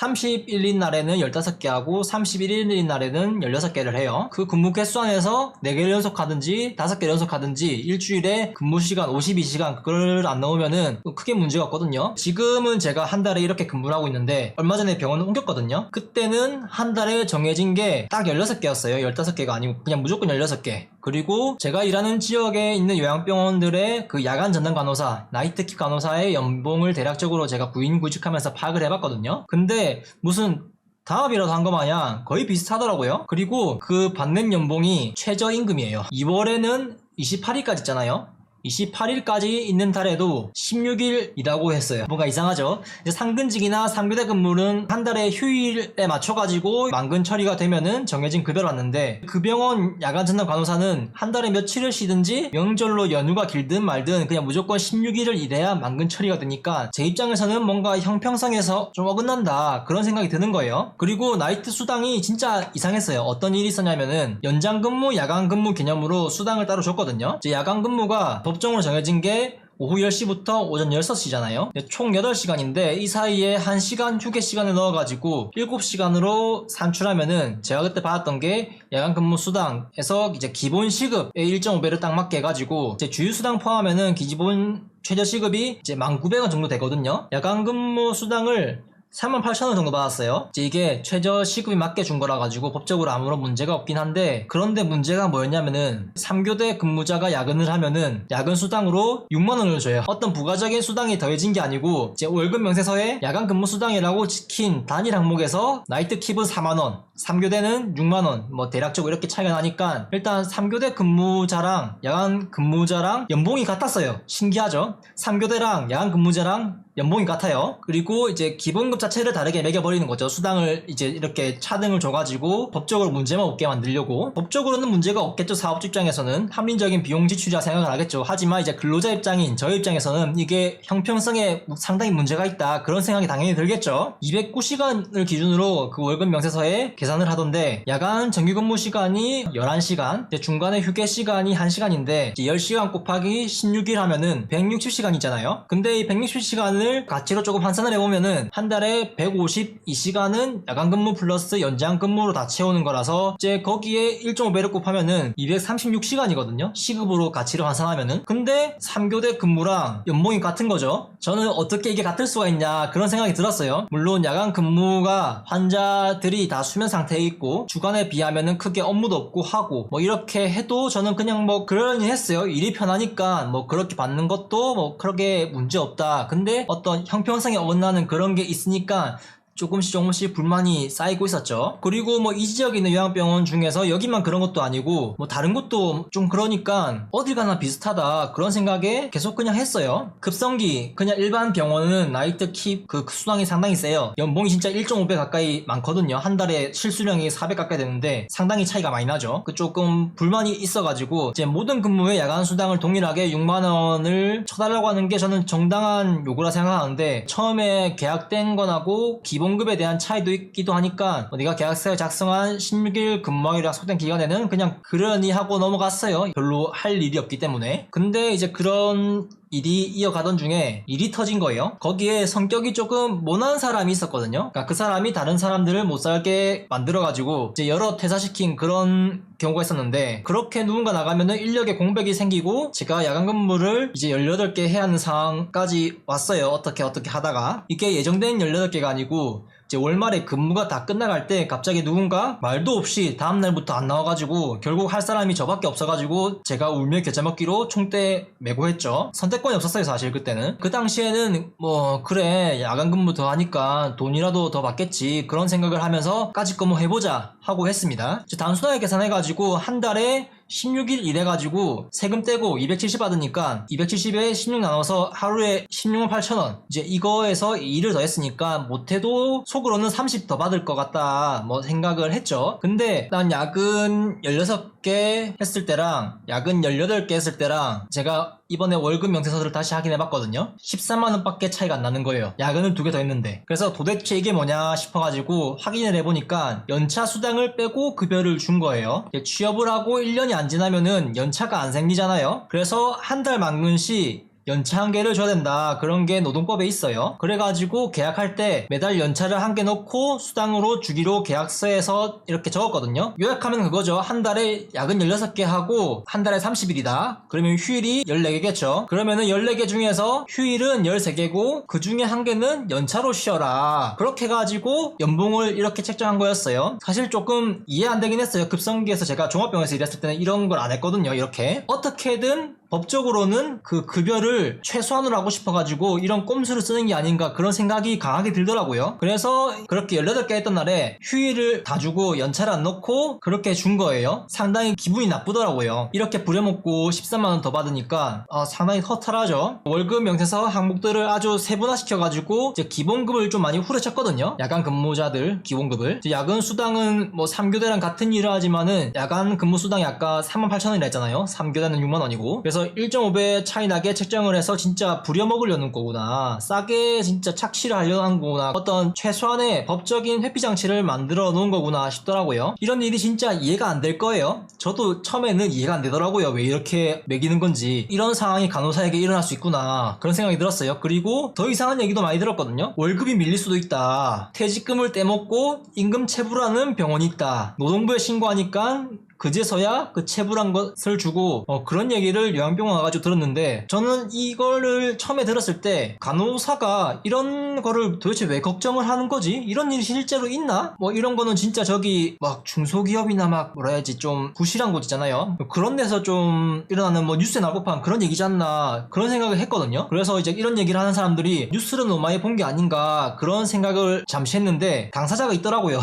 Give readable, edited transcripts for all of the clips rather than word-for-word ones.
30일인 날에는 15개 하고 31일인 날에는 16개를 해요. 그 근무 개수 안에서 4개를 연속하든지 5개를 연속하든지 일주일에 근무 시간 52시간 그걸 안 넣으면은 크게 문제가 없거든요. 지금은 제가 한 달에 이렇게 근무를 하고 있는데 얼마 전에 병원을 옮겼거든요. 그때는 한 달에 정해진 게 딱 16개였어요. 15개가 아니고 그냥 무조건 16개. 그리고 제가 일하는 지역에 있는 요양병원들의 그 야간 전담 간호사, 나이트킥 간호사의 연봉을 대략적으로 제가 구인구직하면서 파악을 해봤거든요. 근데 무슨 다합이라도 한 거 마냥 거의 비슷하더라고요. 그리고 그 받는 연봉이 최저임금이에요. 2월에는 28일까지 있잖아요. 28일까지 있는 달에도 16일이라고 했어요. 뭔가 이상하죠? 이제 상근직이나 상교대 근무는 한 달에 휴일에 맞춰가지고 만근 처리가 되면은 정해진 급여를 받는데 그 병원 야간 전담 간호사는 한 달에 며칠을 쉬든지 명절로 연휴가 길든 말든 그냥 무조건 16일을 일해야 만근 처리가 되니까 제 입장에서는 뭔가 형평성에서 좀 어긋난다 그런 생각이 드는 거예요. 그리고 나이트 수당이 진짜 이상했어요. 어떤 일이 있었냐면은 연장 근무, 야간 근무 개념으로 수당을 따로 줬거든요. 이제 야간 근무가 법정으로 정해진 게 오후 10시부터 오전 6시잖아요. 총 8시간인데 이 사이에 1시간 휴게 시간을 넣어가지고 7시간으로 산출하면은 제가 그때 받았던 게 야간 근무 수당에서 이제 기본 시급의 1.5배를 딱 맞게 해가지고 제 주휴 수당 포함하면은 기본 최저 시급이 이제 19,000원 정도 되거든요. 야간 근무 수당을 38,000원 정도 받았어요. 이제 이게 최저 시급이 맞게 준 거라 가지고 법적으로 아무런 문제가 없긴 한데 그런데 문제가 뭐였냐면은 3교대 근무자가 야근을 하면은 야근 수당으로 6만원을 줘요. 어떤 부가적인 수당이 더해진 게 아니고 이제 월급 명세서에 야간 근무 수당이라고 찍힌 단일 항목에서 나이트 킵은 4만원, 3교대는 6만원 뭐 대략적으로 이렇게 차이가 나니까 일단 3교대 근무자랑 야간 근무자랑 연봉이 같았어요. 신기하죠? 3교대랑 야간 근무자랑 연봉이 같아요. 그리고 이제 기본급 자체를 다르게 매겨버리는 거죠. 수당을 이제 이렇게 차등을 줘가지고 법적으로 문제만 없게 만들려고. 법적으로는 문제가 없겠죠. 사업주 입장에서는 합리적인 비용 지출이라 생각을 하겠죠. 하지만 이제 근로자 입장인 저 입장에서는 이게 형평성에 상당히 문제가 있다 그런 생각이 당연히 들겠죠. 209시간을 기준으로 그 월급 명세서에 계산을 하던데 야간 정규근무 시간이 11시간, 중간에 휴게 시간이 1시간인데 10시간 곱하기 16일 하면은 160시간이잖아요. 근데 이 160시간을 가치로 조금 환산을 해보면은 한 달에 152시간은 야간 근무 플러스 연장 근무로 다 채우는 거라서 이제 거기에 1.5배를 곱하면은 236시간이거든요. 시급으로 가치를 환산하면은. 근데 3교대 근무랑 연봉이 같은 거죠. 저는 어떻게 이게 같을 수가 있냐 그런 생각이 들었어요. 물론 야간 근무가 환자들이 다 수면 상태에 있고 주간에 비하면은 크게 업무도 없고 하고 뭐 이렇게 해도 저는 그냥 뭐 그러려니 했어요. 일이 편하니까 뭐 그렇게 받는 것도 뭐 그렇게 문제 없다. 근데 어떤 형평성에 어긋나는 그런 게 있으니까 조금씩 불만이 쌓이고 있었죠. 그리고 뭐 이 지역에 있는 요양병원 중에서 여기만 그런 것도 아니고 뭐 다른 곳도 좀 그러니까 어딜 가나 비슷하다 그런 생각에 계속 그냥 했어요. 급성기 그냥 일반 병원은 나이트 킵 그 수당이 상당히 세요. 연봉이 진짜 1.5배 가까이 많거든요. 한 달에 실수령이 400 가까이 되는데 상당히 차이가 많이 나죠. 그 조금 불만이 있어가지고 이제 모든 근무에 야간 수당을 동일하게 6만원을 쳐달라고 하는 게 저는 정당한 요구라 생각하는데 처음에 계약된 건하고 기본급에 대한 차이도 있기도 하니까 내가 계약서에 작성한 16일 근무하기로 약속된 기간에는 그냥 그러니 하고 넘어갔어요. 별로 할 일이 없기 때문에. 근데 이제 그런 일이 이어가던 중에 일이 터진 거예요. 거기에 성격이 조금 모난 사람이 있었거든요. 그러니까 그 사람이 다른 사람들을 못 살게 만들어가지고 이제 여러 퇴사시킨 그런 경우가 있었는데 그렇게 누군가 나가면은 인력에 공백이 생기고 제가 야간 근무를 이제 18개 해야 하는 상황까지 왔어요. 어떻게 하다가 이게 예정된 18개가 아니고 이제 월말에 근무가 다 끝나갈 때 갑자기 누군가 말도 없이 다음날부터 안 나와가지고 결국 할 사람이 저밖에 없어가지고 제가 울며 겨자 먹기로 총대 메고 했죠. 선택권이 없었어요 사실 그때는. 그 당시에는 뭐 그래 야간 근무 더 하니까 돈이라도 더 받겠지 그런 생각을 하면서 까짓 거 뭐 해보자 하고 했습니다. 단순하게 계산해가지고 한 달에 16일 일해가지고 세금 떼고 270 받으니까 270에 16 나눠서 하루에 16만 8천원 이제 이거에서 일을 더 했으니까 못해도 속으로는 30 더 받을 것 같다 뭐 생각을 했죠. 근데 난 야근 16개 했을 때랑 야근 18개 했을 때랑 제가 이번에 월급 명세서를 다시 확인해봤거든요. 13만원 밖에 차이가 안 나는 거예요. 야근을 2개 더 했는데. 그래서 도대체 이게 뭐냐 싶어가지고 확인을 해보니까 연차 수당을 빼고 급여를 준 거예요. 취업을 하고 1년이 안 지나면은 연차가 안 생기잖아요. 그래서 한 달 만근 시 연차 한 개를 줘야 된다. 그런 게 노동법에 있어요. 그래가지고 계약할 때 매달 연차를 한 개 넣고 수당으로 주기로 계약서에서 이렇게 적었거든요. 요약하면 그거죠. 한 달에 야근 16개 하고 한 달에 30일이다. 그러면 휴일이 14개겠죠. 그러면은 14개 중에서 휴일은 13개고 그 중에 한 개는 연차로 쉬어라. 그렇게 해가지고 연봉을 이렇게 책정한 거였어요. 사실 조금 이해 안 되긴 했어요. 급성기에서 제가 종합병원에서 일했을 때는 이런 걸 안 했거든요. 이렇게 어떻게든 법적으로는 그 급여를 최소한으로 하고 싶어가지고 이런 꼼수를 쓰는 게 아닌가 그런 생각이 강하게 들더라고요. 그래서 그렇게 18개 했던 날에 휴일을 다 주고 연차를 안 넣고 그렇게 준 거예요. 상당히 기분이 나쁘더라고요. 이렇게 부려먹고 13만원 더 받으니까 상당히 허탈하죠. 월급 명세서 항목들을 아주 세분화시켜가지고 이제 기본급을 좀 많이 후려쳤거든요. 야간 근무자들 기본급을. 야근 수당은 뭐 3교대랑 같은 일을 하지만은 야간 근무 수당이 아까 38,000원이라 했잖아요. 3교대는 6만원이고. 그래서 1.5배 차이 나게 책정을 해서 진짜 부려먹으려는 거구나. 싸게 진짜 착취를 하려는 는 거구나. 어떤 최소한의 법적인 회피 장치를 만들어 놓은 거구나 싶더라고요. 이런 일이 진짜 이해가 안 될 거예요. 저도 처음에는 이해가 안 되더라고요. 왜 이렇게 매기는 건지. 이런 상황이 간호사에게 일어날 수 있구나. 그런 생각이 들었어요. 그리고 더 이상한 얘기도 많이 들었거든요. 월급이 밀릴 수도 있다. 퇴직금을 떼먹고 임금 체불하는 병원이 있다. 노동부에 신고하니까 그제서야 그 체불한 것을 주고 그런 얘기를 요양병원 와가지고 들었는데 저는 이거를 처음에 들었을 때 간호사가 이런 거를 도대체 왜 걱정을 하는 거지? 이런 일이 실제로 있나? 뭐 이런 거는 진짜 저기 막 중소기업이나 막 뭐라 해야지 좀 부실한 곳이잖아요. 그런 데서 좀 일어나는 뭐 뉴스에 나올 법한 그런 얘기지 않나 그런 생각을 했거든요. 그래서 이제 이런 얘기를 하는 사람들이 뉴스를 너무 많이 본 게 아닌가 그런 생각을 잠시 했는데 당사자가 있더라고요.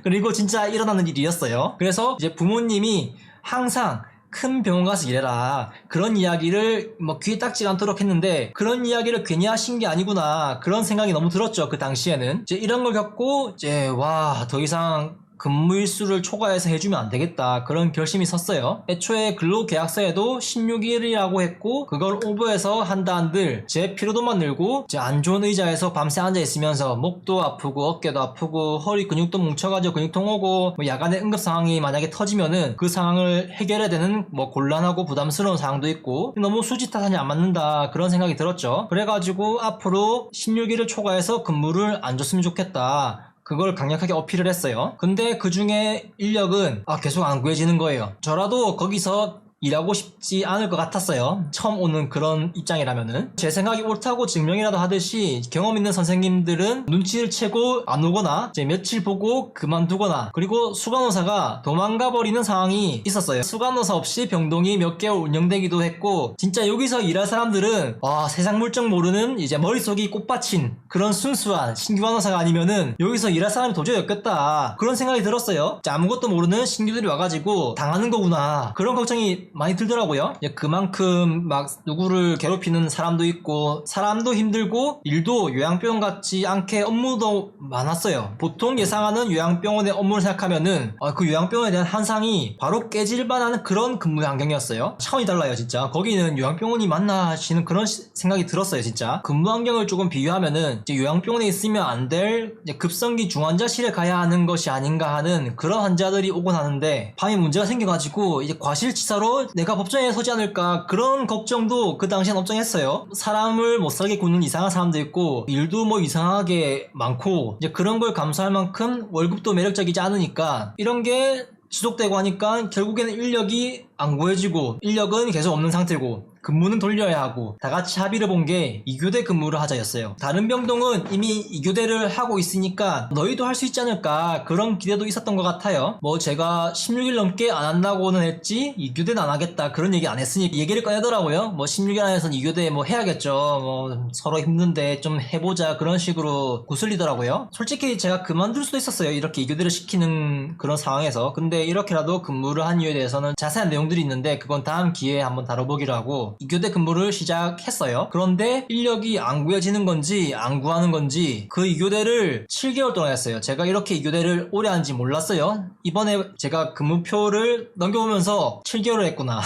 그리고 진짜 일어나는 일이었어요. 그래서 이제 부모님이 항상 큰 병원 가서 일해라 그런 이야기를 뭐 귀에 딱지가 않도록 했는데 그런 이야기를 괜히 하신 게 아니구나 그런 생각이 너무 들었죠. 그 당시에는 이제 이런 걸 겪고 이제 와 더 이상 근무일수를 초과해서 해주면 안 되겠다 그런 결심이 섰어요. 애초에 근로계약서에도 16일이라고 했고 그걸 오버해서 한다 한들 제 피로도만 늘고 이제 안 좋은 의자에서 밤새 앉아있으면서 목도 아프고 어깨도 아프고 허리 근육도 뭉쳐가지고 근육통 오고 뭐 야간에 응급 상황이 만약에 터지면은 그 상황을 해결해야 되는 뭐 곤란하고 부담스러운 상황도 있고 너무 수지 타산이 안 맞는다 그런 생각이 들었죠. 그래가지고 앞으로 16일을 초과해서 근무를 안 줬으면 좋겠다 그걸 강력하게 어필을 했어요. 근데 그 중에 인력은 계속 안 구해지는 거예요. 저라도 거기서 일하고 싶지 않을 것 같았어요. 처음 오는 그런 입장이라면은. 제 생각이 옳다고 증명이라도 하듯이 경험 있는 선생님들은 눈치를 채고 안 오거나 이제 며칠 보고 그만두거나 그리고 수간호사가 도망가 버리는 상황이 있었어요. 수간호사 없이 병동이 몇 개월 운영되기도 했고 진짜 여기서 일할 사람들은 세상 물정 모르는 이제 머릿속이 꽃받친 그런 순수한 신규 간호사가 아니면은 여기서 일할 사람이 도저히 없겠다 그런 생각이 들었어요. 아무것도 모르는 신규들이 와가지고 당하는 거구나 그런 걱정이 많이 들더라고요. 그만큼 막 누구를 괴롭히는 사람도 있고 사람도 힘들고 일도 요양병원 같지 않게 업무도 많았어요. 보통 예상하는 요양병원의 업무를 생각하면은 그 요양병원에 대한 환상이 바로 깨질 만한 그런 근무 환경이었어요. 차원이 달라요 진짜. 거기는 요양병원이 맞나 하시는 그런 생각이 들었어요 진짜. 근무 환경을 조금 비교하면은 이제 요양병원에 있으면 안 될 급성기 중환자실에 가야 하는 것이 아닌가 하는 그런 환자들이 오곤 하는데 밤에 문제가 생겨가지고 이제 과실치사로 내가 법정에 서지 않을까 그런 걱정도 그 당시엔 걱정했어요. 사람을 못 살게 굽는 이상한 사람도 있고 일도 뭐 이상하게 많고 이제 그런 걸 감수할 만큼 월급도 매력적이지 않으니까 이런 게 지속되고 하니까 결국에는 인력이 안 구해지고 인력은 계속 없는 상태고 근무는 돌려야 하고 다같이 합의를 본 게 2교대 근무를 하자였어요. 다른 병동은 이미 2교대를 하고 있으니까 너희도 할 수 있지 않을까 그런 기대도 있었던 것 같아요. 뭐 제가 16일 넘게 안 한다고는 했지 2교대는 안 하겠다 그런 얘기 안 했으니 얘기를 꺼내더라고요. 뭐 16일 안에서는 2교대 뭐 해야겠죠. 뭐 서로 힘든데 좀 해보자 그런 식으로 구슬리더라고요. 솔직히 제가 그만둘 수도 있었어요. 이렇게 2교대를 시키는 그런 상황에서. 근데 이렇게라도 근무를 한 이유에 대해서는 자세한 내용들이 있는데 그건 다음 기회에 한번 다뤄보기로 하고 2교대 근무를 시작했어요. 그런데 인력이 안 구해지는 건지 안 구하는 건지 그 2교대를 7개월 동안 했어요. 제가 이렇게 2교대를 오래 하는지 몰랐어요. 이번에 제가 근무표를 넘겨보면서 7개월을 했구나.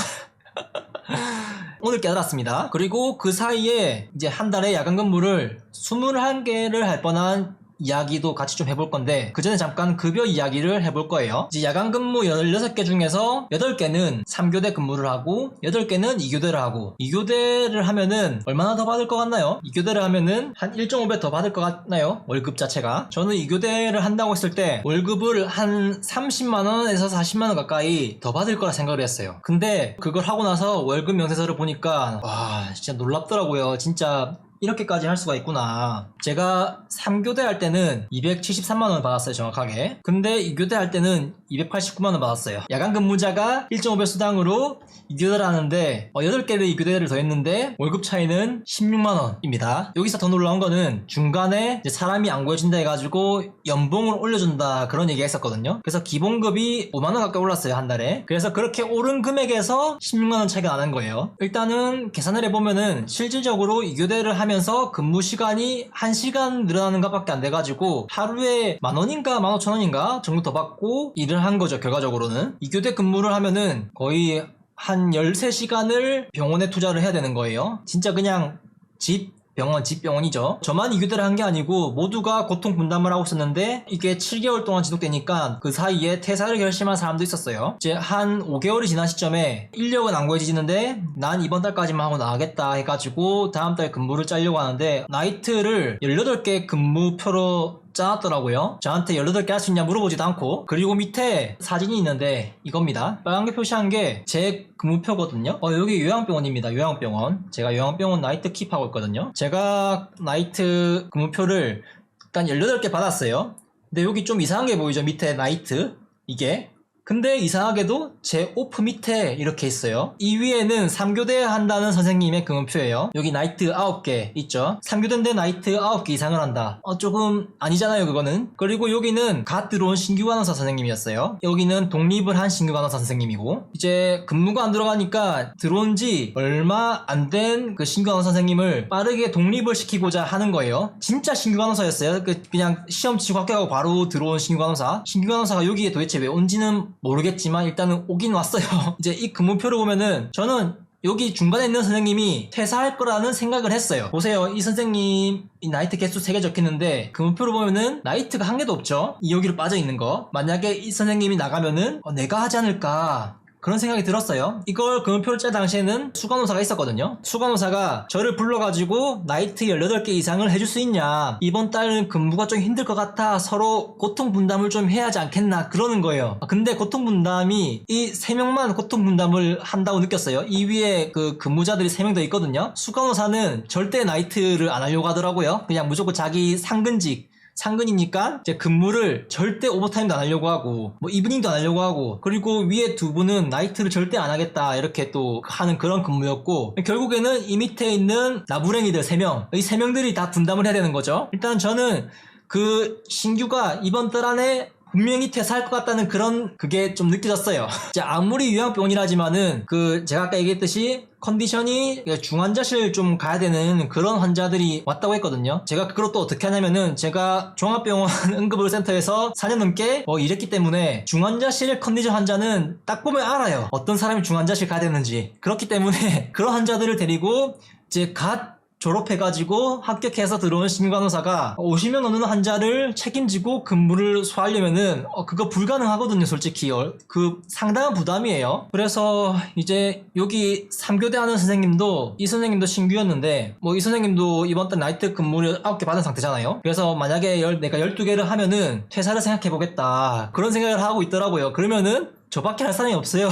오늘 깨달았습니다. 그리고 그 사이에 이제 한 달에 야간 근무를 21개를 할 뻔한 이야기도 같이 좀 해볼 건데 그 전에 잠깐 급여 이야기를 해볼 거예요. 이제 야간 근무 16개 중에서 8개는 3교대 근무를 하고 8개는 2교대를 하고 2교대를 하면은 얼마나 더 받을 것 같나요? 2교대를 하면은 한 1.5배 더 받을 것 같나요? 월급 자체가. 저는 2교대를 한다고 했을 때 월급을 한 30만원에서 40만원 가까이 더 받을 거라 생각을 했어요. 근데 그걸 하고 나서 월급 명세서를 보니까 와 진짜 놀랍더라고요. 진짜 이렇게까지 할 수가 있구나. 제가 3교대 할 때는 273만원 받았어요, 정확하게. 근데 2교대 할 때는 289만원 받았어요. 야간 근무자가 1.5배 수당으로 2교대를 하는데 8개를 2교대를 더 했는데 월급 차이는 16만원입니다. 여기서 더 놀라운 거는 중간에 이제 사람이 안 구해진다 해가지고 연봉을 올려준다 그런 얘기가 있었거든요. 그래서 기본급이 5만원 가까이 올랐어요, 한 달에. 그래서 그렇게 오른 금액에서 16만원 차이가 나는 거예요. 일단은 계산을 해보면은 실질적으로 2교대를 하면서 근무 시간이 1시간 늘어나는 것밖에 안 돼가지고 하루에 10,000원인가 15,000원인가 정도 더 받고 일을 한 거죠. 결과적으로는 2교대 근무를 하면은 거의 한 13시간을 병원에 투자를 해야 되는 거예요. 진짜 그냥 집병원이죠. 저만 2교대를 한 게 아니고 모두가 고통 분담을 하고 있었는데 이게 7개월 동안 지속되니까 그 사이에 퇴사를 결심한 사람도 있었어요. 이제 한 5개월이 지난 시점에 인력은 안 구해지는데 난 이번 달까지만 하고 나가겠다 해가지고 다음 달 근무를 짜려고 하는데 나이트를 18개 근무표로 짜놨더라고요. 저한테 18개 할 수 있냐 물어보지도 않고. 그리고 밑에 사진이 있는데 이겁니다. 빨간게 표시한 게 제 근무표거든요. 여기 요양병원입니다. 요양병원. 제가 요양병원 나이트 킵하고 있거든요. 제가 나이트 근무표를 일단 18개 받았어요. 근데 여기 좀 이상한 게 보이죠? 밑에 나이트 이게. 근데 이상하게도 제 오프 밑에 이렇게 있어요. 이 위에는 3교대 한다는 선생님의 근무표예요. 여기 나이트 9개 있죠. 3교대인데 나이트 9개 이상을 한다. 조금 아니잖아요, 그거는. 그리고 여기는 갓 들어온 신규 간호사 선생님이었어요. 여기는 독립을 한 신규 간호사 선생님이고 이제 근무가 안 들어가니까 들어온 지 얼마 안 된 그 신규 간호사 선생님을 빠르게 독립을 시키고자 하는 거예요. 진짜 신규 간호사였어요. 그냥 시험 치고 합격하고 바로 들어온 신규 간호사. 신규 간호사가 여기에 도대체 왜 온지는 모르겠지만 일단은 오긴 왔어요. 이제 이 근무표를 보면은 저는 여기 중간에 있는 선생님이 퇴사할 거라는 생각을 했어요. 보세요. 이 선생님 이 나이트 개수 3개 적혀있는데 근무표를 보면은 나이트가 한 개도 없죠. 이 여기로 빠져있는 거. 만약에 이 선생님이 나가면은 내가 하지 않을까 그런 생각이 들었어요. 이걸 근무표를 짤 당시에는 수간호사가 있었거든요. 수간호사가 저를 불러가지고 나이트 18개 이상을 해줄 수 있냐, 이번 달은 근무가 좀 힘들 것 같아, 서로 고통 분담을 좀 해야 하지 않겠나 그러는 거예요. 근데 고통 분담이 이 3명만 고통 분담을 한다고 느꼈어요. 이 위에 그 근무자들이 3명 더 있거든요. 수간호사는 절대 나이트를 안 하려고 하더라고요. 그냥 무조건 자기 상근이니까 이제 근무를 절대 오버타임도 안 하려고 하고 뭐 이브닝도 안 하려고 하고, 그리고 위에 두 분은 나이트를 절대 안 하겠다 이렇게 또 하는 그런 근무였고, 결국에는 이 밑에 있는 나부랭이들 3명, 이 3명들이 다 분담을 해야 되는 거죠. 일단 저는 그 신규가 이번 달 안에 분명히 퇴사할 것 같다는 그게 좀 느껴졌어요. 아무리 요양병원이라지만은 제가 아까 얘기했듯이 컨디션이 중환자실 좀 가야 되는 그런 환자들이 왔다고 했거든요. 제가 그걸 또 어떻게 하냐면은 제가 종합병원 응급의료센터에서 4년 넘게 일했기 때문에 중환자실 컨디션 환자는 딱 보면 알아요. 어떤 사람이 중환자실 가야 되는지. 그렇기 때문에 그런 환자들을 데리고 이제 갓 졸업해가지고 합격해서 들어온 신간호사가 50명 넘는 환자를 책임지고 근무를 소화하려면은 그거 불가능하거든요. 솔직히 그 상당한 부담이에요. 그래서 이제 여기 3교대 하는 선생님도, 이 선생님도 신규였는데 이 선생님도 이번 달 나이트 근무를 9개 받은 상태잖아요. 그래서 만약에 내가 12개를 하면은 퇴사를 생각해보겠다 그런 생각을 하고 있더라고요. 그러면은 저밖에 할 사람이 없어요.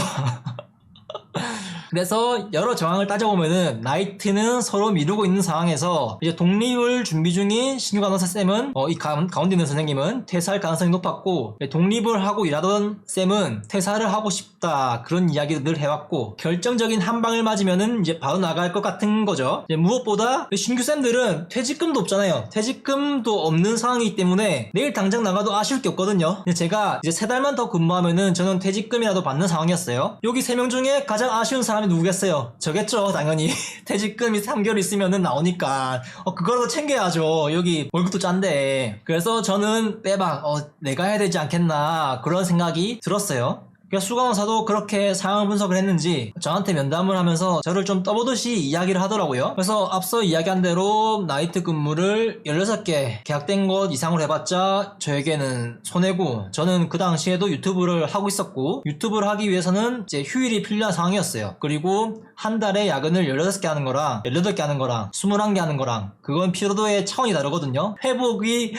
그래서 여러 정황을 따져보면은 나이트는 서로 미루고 있는 상황에서 이제 독립을 준비 중인 신규 간호사 쌤은 이 가운데 있는 선생님은 퇴사할 가능성이 높았고, 독립을 하고 일하던 쌤은 퇴사를 하고 싶다 그런 이야기를 늘 해왔고, 결정적인 한 방을 맞으면은 이제 바로 나갈 것 같은 거죠. 이제 무엇보다 신규 쌤들은 퇴직금도 없잖아요. 퇴직금도 없는 상황이기 때문에 내일 당장 나가도 아쉬울 게 없거든요. 제가 이제 3달만 더 근무하면은 저는 퇴직금이라도 받는 상황이었어요. 여기 3명 중에 가장 아쉬운 사람이 누구겠어요? 저겠죠, 당연히. 퇴직금이 3개월 있으면은 나오니까 그거라도 챙겨야죠. 여기 월급도 짠데. 그래서 저는 빼박 내가 해야 되지 않겠나 그런 생각이 들었어요. 그래서 수간호사도 그렇게 상황 분석을 했는지 저한테 면담을 하면서 저를 좀 떠보듯이 이야기를 하더라고요. 그래서 앞서 이야기한 대로 나이트 근무를 16개 계약된 것 이상으로 해봤자 저에게는 손해고, 저는 그 당시에도 유튜브를 하고 있었고 유튜브를 하기 위해서는 이제 휴일이 필요한 상황이었어요. 그리고 한 달에 야근을 16개 하는 거랑 18개 하는 거랑 21개 하는 거랑 그건 피로도의 차원이 다르거든요. 회복이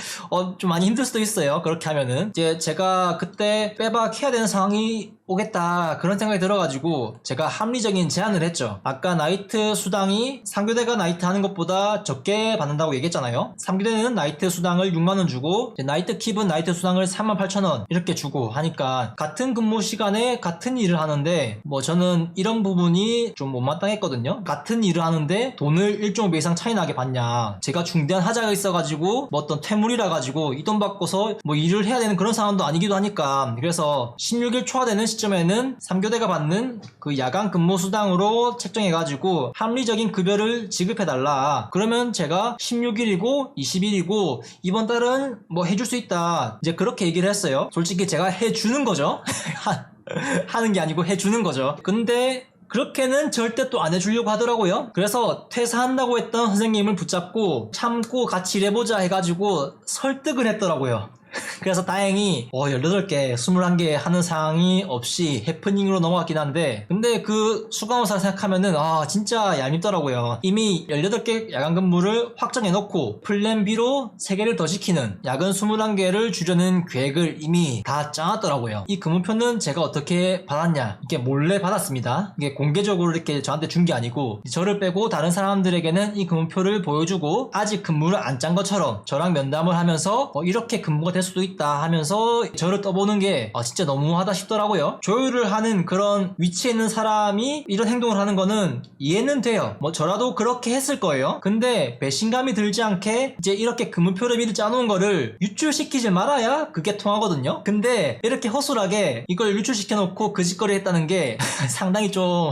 좀 많이 힘들 수도 있어요. 그렇게 하면은 이제 제가 그때 빼박해야 되는 상황이 오겠다 그런 생각이 들어가지고 제가 합리적인 제안을 했죠. 아까 나이트 수당이 3교대가 나이트 하는 것보다 적게 받는다고 얘기했잖아요. 3교대는 나이트 수당을 6만원 주고 나이트 킵은 나이트 수당을 38,000원 이렇게 주고 하니까 같은 근무 시간에 같은 일을 하는데 뭐 저는 이런 부분이 좀 못마땅했거든요. 같은 일을 하는데 돈을 1.5배 이상 차이 나게 받냐, 제가 중대한 하자가 있어가지고 뭐 어떤 퇴물이라 가지고 이 돈 받고서 뭐 일을 해야 되는 그런 상황도 아니기도 하니까, 그래서 16일 초과되는 시점에는 3교대가 받는 그 야간 근무 수당으로 책정해가지고 합리적인 급여를 지급해달라. 그러면 제가 16일이고 20일이고 이번 달은 뭐 해줄 수 있다, 이제 그렇게 얘기를 했어요. 솔직히 제가 해주는 거죠. 하는 게 아니고 해주는 거죠. 근데 그렇게는 절대 또 안 해주려고 하더라고요. 그래서 퇴사한다고 했던 선생님을 붙잡고 참고 같이 일해보자 해가지고 설득을 했더라고요. 그래서 다행히 18개, 21개 하는 상황이 없이 해프닝으로 넘어갔긴 한데, 근데 그 수강호사 생각하면은 진짜 얄밉더라고요. 이미 18개 야간 근무를 확정해놓고 플랜 B로 3개를 더 시키는, 야근 21개를 주려는 계획을 이미 다 짜놨더라고요. 이 근무표는 제가 어떻게 받았냐, 이게 몰래 받았습니다. 이게 공개적으로 이렇게 저한테 준 게 아니고 저를 빼고 다른 사람들에게는 이 근무표를 보여주고 아직 근무를 안 짠 것처럼 저랑 면담을 하면서 이렇게 근무가 될 수도 있다 하면서 저를 떠보는 게 진짜 너무하다 싶더라고요. 조율을 하는 그런 위치에 있는 사람이 이런 행동을 하는 거는 이해는 돼요. 뭐 저라도 그렇게 했을 거예요. 근데 배신감이 들지 않게 이제 이렇게 근무표를 미리 짜놓은 거를 유출시키지 말아야 그게 통하거든요. 근데 이렇게 허술하게 이걸 유출시켜놓고 그 짓거리 했다는 게 상당히 좀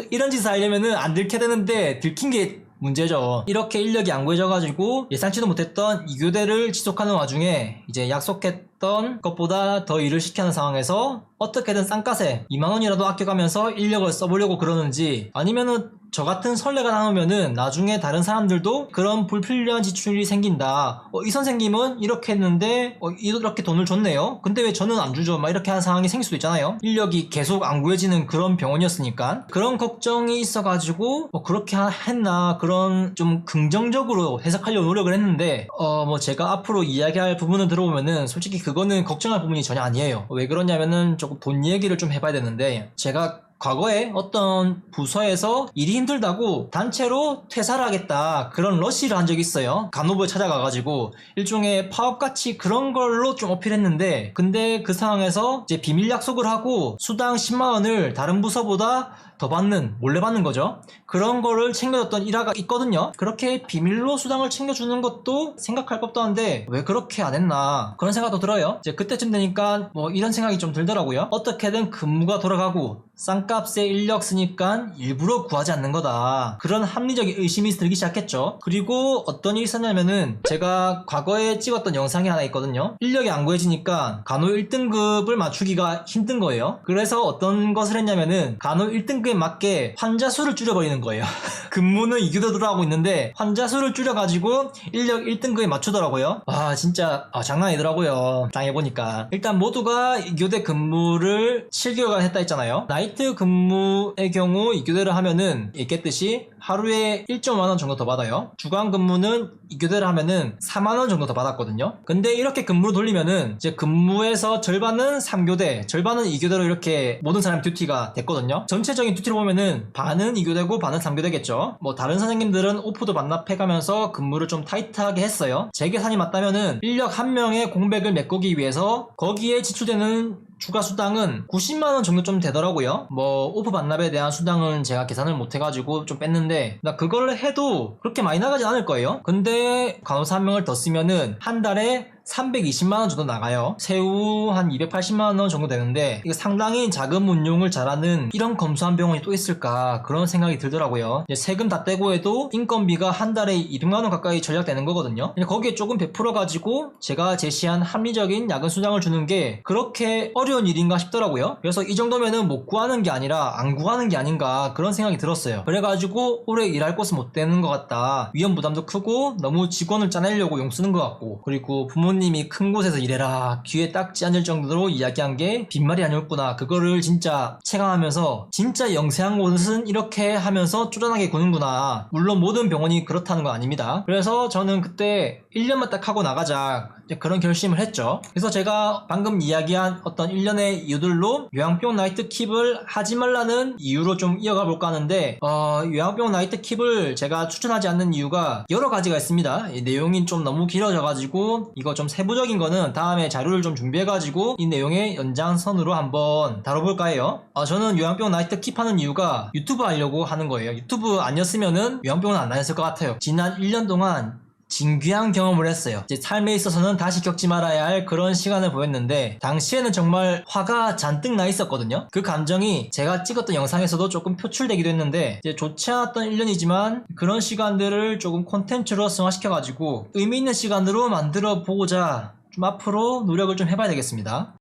이런 짓을 하려면은 안 들켜야 되는데 들킨 게 문제죠. 이렇게 인력이 안 구해져가지고 예상치도 못했던 2교대를 지속하는 와중에 이제 약속했던 것보다 더 일을 시키는 상황에서 어떻게든 싼값에 2만원이라도 아껴가면서 인력을 써보려고 그러는지, 아니면은 저 같은 선례가 나오면은 나중에 다른 사람들도 그런 불필요한 지출이 생긴다. 이 선생님은 이렇게 했는데 이렇게 돈을 줬네요. 근데 왜 저는 안 주죠? 막 이렇게 하는 상황이 생길 수도 있잖아요. 인력이 계속 안 구해지는 그런 병원이었으니까. 그런 걱정이 있어가지고 그렇게 했나, 그런 좀 긍정적으로 해석하려고 노력을 했는데 뭐 제가 앞으로 이야기할 부분을 들어보면은 솔직히 그거는 걱정할 부분이 전혀 아니에요. 왜 그러냐면은 조금 돈 얘기를 좀 해봐야 되는데, 제가 과거에 어떤 부서에서 일이 힘들다고 단체로 퇴사를 하겠다 그런 러시를 한 적이 있어요. 간호부에 찾아가가지고 일종의 파업같이 그런 걸로 좀 어필했는데, 근데 그 상황에서 이제 비밀 약속을 하고 수당 10만원을 다른 부서보다 더 받는, 몰래 받는 거죠. 그런 거를 챙겨줬던 일화가 있거든요. 그렇게 비밀로 수당을 챙겨주는 것도 생각할 법도 한데 왜 그렇게 안 했나 그런 생각도 들어요. 이제 그때쯤 되니까 뭐 이런 생각이 좀 들더라고요. 어떻게든 근무가 돌아가고 싼 값에 인력 쓰니까 일부러 구하지 않는 거다, 그런 합리적인 의심이 들기 시작했죠. 그리고 어떤 일이 있었냐면은 제가 과거에 찍었던 영상이 하나 있거든요. 인력이 안 구해지니까 간호 1등급을 맞추기가 힘든 거예요. 그래서 어떤 것을 했냐면은 간호 1등급에 맞게 환자 수를 줄여버리는 거예요. 근무는 2교대로 하고 있는데 환자 수를 줄여가지고 인력 1등급에 맞추더라고요. 진짜 장난 아니더라고요. 당해보니까. 일단 모두가 2교대 근무를 7개월간 했다 했잖아요. 나이트 근무의 경우 2교대를 하면은 얘기했듯이 하루에 1.5만원 정도 더 받아요. 주간 근무는 2교대를 하면은 4만원 정도 더 받았거든요. 근데 이렇게 근무를 돌리면은 이제 근무에서 절반은 3교대, 절반은 2교대로 이렇게 모든 사람이 듀티가 됐거든요. 전체적인 듀티를 보면은 반은 2교대고 반은 3교대겠죠. 뭐 다른 선생님들은 오프도 반납해가면서 근무를 좀 타이트하게 했어요. 제 계산이 맞다면은 인력 한 명의 공백을 메꾸기 위해서 거기에 지출되는 추가 수당은 90만원 정도 좀 되더라고요. 뭐 오프 반납에 대한 수당은 제가 계산을 못해가지고 좀 뺐는데, 나 그걸 해도 그렇게 많이 나가진 않을 거예요. 근데 간호사 한 명을 더 쓰면은 한 달에 320만원 정도 나가요. 세후 한 280만원 정도 되는데 이게 상당히 자금 운용을 잘하는 이런 검소한 병원이 또 있을까 그런 생각이 들더라고요. 이제 세금 다 떼고 해도 인건비가 한 달에 200만원 가까이 절약되는 거거든요. 거기에 조금 베풀어 가지고 제가 제시한 합리적인 야근 수당을 주는 게 그렇게 어려운 일인가 싶더라고요. 그래서 이 정도면은 못 구하는 게 아니라 안 구하는 게 아닌가 그런 생각이 들었어요. 그래가지고 오래 일할 곳은 못 되는 것 같다. 위험 부담도 크고 너무 직원을 짜내려고 용 쓰는 것 같고, 그리고 부모님이 큰 곳에서 일해라 귀에 딱지 않을 정도로 이야기한 게 빈말이 아니었구나. 그거를 진짜 체감하면서 진짜 영세한 곳은 이렇게 하면서 쪼잔하게 구는구나. 물론 모든 병원이 그렇다는 건 아닙니다. 그래서 저는 그때 1년만 딱 하고 나가자 그런 결심을 했죠. 그래서 제가 방금 이야기한 어떤 1년의 이유들로 요양병 나이트 킵을 하지 말라는 이유로 좀 이어가 볼까 하는데, 요양병 나이트 킵을 제가 추천하지 않는 이유가 여러 가지가 있습니다. 이 내용이 좀 너무 길어져가지고 이거 좀 세부적인 거는 다음에 자료를 좀 준비해가지고 이 내용의 연장선으로 한번 다뤄볼까 해요. 저는 요양병 나이트 킵하는 이유가 유튜브 하려고 하는 거예요. 유튜브 아니었으면은 요양병은 안 다녔을 것 같아요. 지난 1년 동안 진귀한 경험을 했어요. 이제 삶에 있어서는 다시 겪지 말아야 할 그런 시간을 보냈는데 당시에는 정말 화가 잔뜩 나 있었거든요. 그 감정이 제가 찍었던 영상에서도 조금 표출되기도 했는데 이제 좋지 않았던 1년이지만 그런 시간들을 조금 콘텐츠로 승화시켜가지고 의미 있는 시간으로 만들어 보고자 좀 앞으로 노력을 좀 해봐야 되겠습니다.